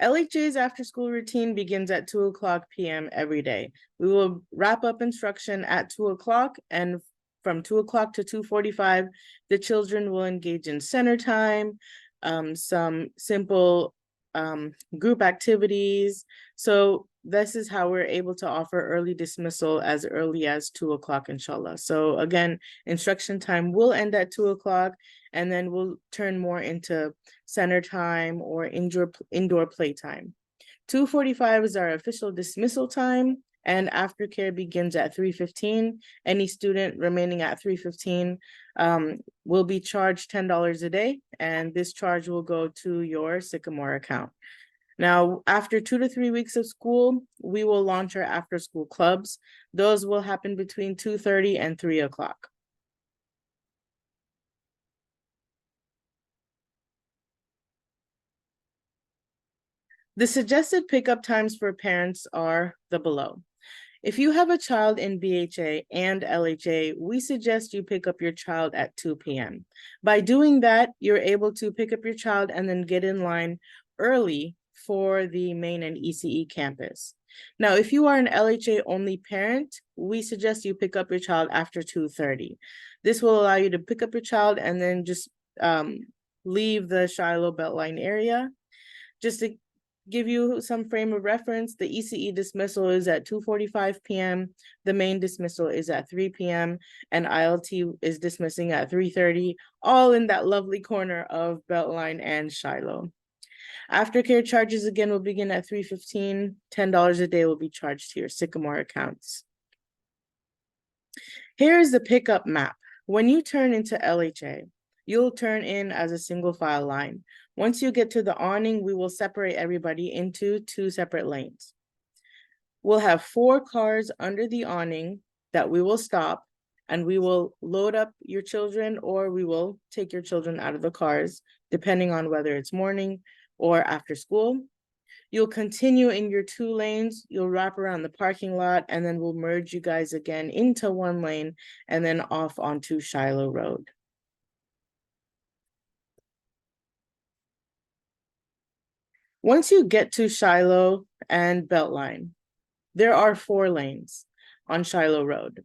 LHA's after-school routine begins at 2:00 p.m. every day. We will wrap up instruction at 2:00, and from 2:00 to 2:45, the children will engage in center time, some simple group activities. So this is how we're able to offer early dismissal as early as 2:00, inshallah. So again, instruction time will end at 2:00, and then we'll turn more into center time or indoor play time. 2:45 is our official dismissal time, and aftercare begins at 3:15. Any student remaining at 3:15 will be charged $10 a day, and this charge will go to your Sycamore account. Now, after 2 to 3 weeks of school, we will launch our after-school clubs. Those will happen between 2:30 and 3:00. The suggested pickup times for parents are the below. If you have a child in BHA and LHA, we suggest you pick up your child at 2 p.m. By doing that, you're able to pick up your child and then get in line early for the main and ECE campus. Now, if you are an LHA only parent, we suggest you pick up your child after 2:30. This will allow you to pick up your child and then just leave the Shiloh Beltline area. Just to give you some frame of reference, the ECE dismissal is at 2:45 p.m. The main dismissal is at 3 p.m. and ILT is dismissing at 3:30, all in that lovely corner of Beltline and Shiloh. Aftercare charges again will begin at 3:15. $10 a day will be charged to your Sycamore accounts. Here is the pickup map. When you turn into LHA, you'll turn in as a single file line. Once you get to the awning, we will separate everybody into 2 separate lanes. We'll have 4 cars under the awning that we will stop, and we will load up your children, or we will take your children out of the cars, depending on whether it's morning or after school. You'll continue in your 2 lanes, you'll wrap around the parking lot, and then we'll merge you guys again into 1 lane and then off onto Shiloh Road. Once you get to Shiloh and Beltline, there are 4 lanes on Shiloh Road.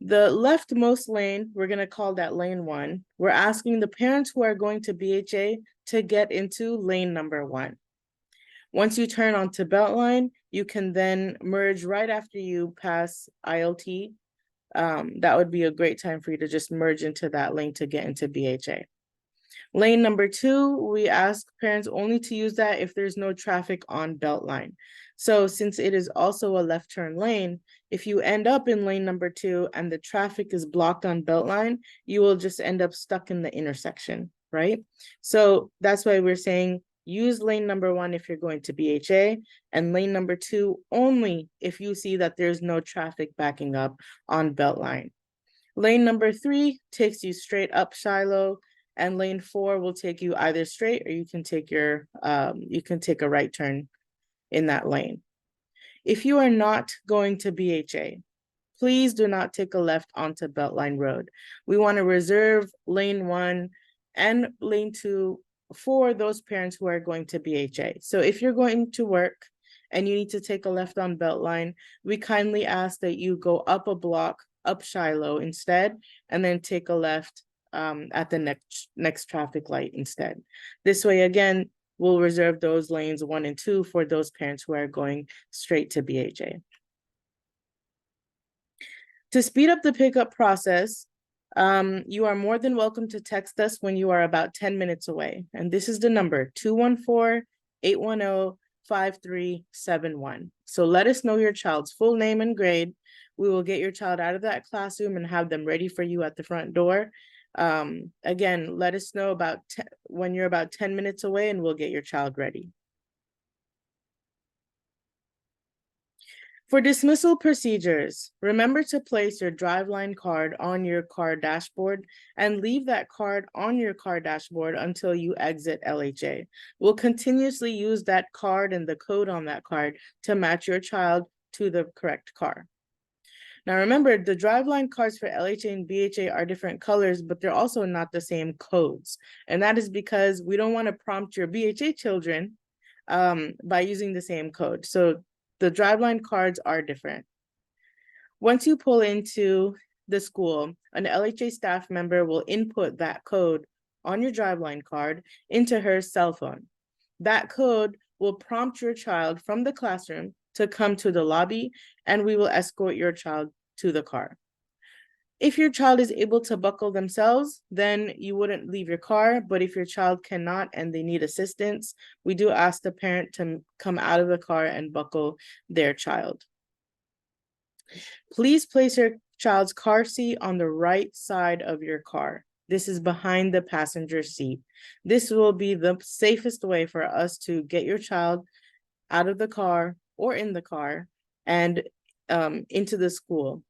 The leftmost lane, we're going to call that lane 1. We're asking the parents who are going to BHA to get into lane number 1. Once you turn onto Beltline, you can then merge right after you pass ILT. That would be a great time for you to just merge into that lane to get into BHA. Lane number 2, we ask parents only to use that if there's no traffic on Beltline. So since it is also a left turn lane, if you end up in lane number 2 and the traffic is blocked on Beltline, you will just end up stuck in the intersection, right? So that's why we're saying use lane number 1 if you're going to BHA, and lane number 2 only if you see that there's no traffic backing up on Beltline. Lane number 3 takes you straight up Shiloh, and lane 4 will take you either straight, or you can take a right turn in that lane. If you are not going to BHA, please do not take a left onto Beltline Road. We want to reserve lane 1 and lane 2 for those parents who are going to BHA. So if you're going to work and you need to take a left on Beltline, we kindly ask that you go up a block, up Shiloh instead, and then take a left at the next traffic light instead. This way, again, we'll reserve those lanes 1 and 2 for those parents who are going straight to BHA. To speed up the pickup process, you are more than welcome to text us when you are about 10 minutes away. And this is the number, 214-810-5371. So let us know your child's full name and grade. We will get your child out of that classroom and have them ready for you at the front door. Again, let us know about when you're about 10 minutes away, and we'll get your child ready. For dismissal procedures, remember to place your driveline card on your car dashboard and leave that card on your car dashboard until you exit LHA. We'll continuously use that card and the code on that card to match your child to the correct car. Now remember, the driveline cards for LHA and BHA are different colors, but they're also not the same codes. And that is because we don't want to prompt your BHA children by using the same code. So the driveline cards are different. Once you pull into the school, an LHA staff member will input that code on your driveline card into her cell phone. That code will prompt your child from the classroom to come to the lobby, and we will escort your child to the car. If your child is able to buckle themselves, then you wouldn't leave your car. But if your child cannot and they need assistance, we do ask the parent to come out of the car and buckle their child. Please place your child's car seat on the right side of your car. This is behind the passenger seat. This will be the safest way for us to get your child out of the car or in the car and into the school.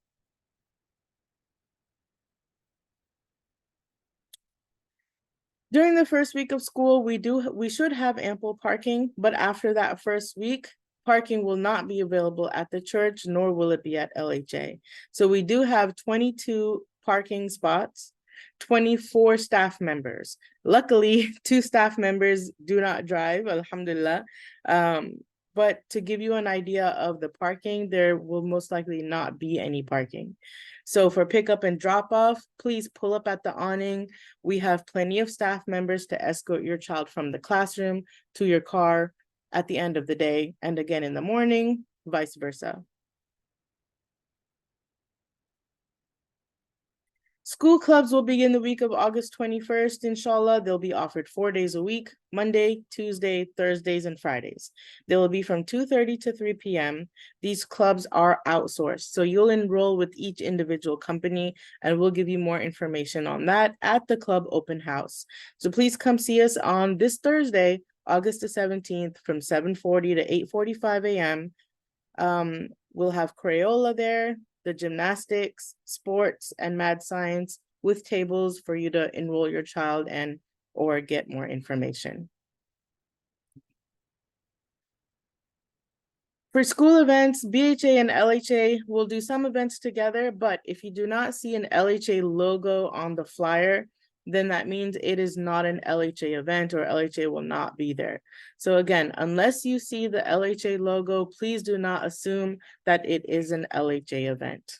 During the first week of school, we should have ample parking, but after that first week, parking will not be available at the church, nor will it be at LHA. So we do have 22 parking spots, 24 staff members. Luckily, 2 staff members do not drive, alhamdulillah. But to give you an idea of the parking, there will most likely not be any parking. So for pickup and drop off, please pull up at the awning. We have plenty of staff members to escort your child from the classroom to your car at the end of the day, and again in the morning, vice versa. School clubs will begin the week of August 21st, inshallah. They'll be offered 4 days a week, Monday, Tuesday, Thursdays, and Fridays. They will be from 2:30 to 3 p.m. These clubs are outsourced, so you'll enroll with each individual company, and we'll give you more information on that at the club open house. So please come see us on this Thursday, August the 17th, from 7:40 to 8:45 a.m. We'll have Crayola there, the gymnastics, sports, and mad science with tables for you to enroll your child and or get more information. For school events, BHA and LHA will do some events together, but if you do not see an LHA logo on the flyer, then that means it is not an LHA event or LHA will not be there. So again, unless you see the LHA logo, please do not assume that it is an LHA event.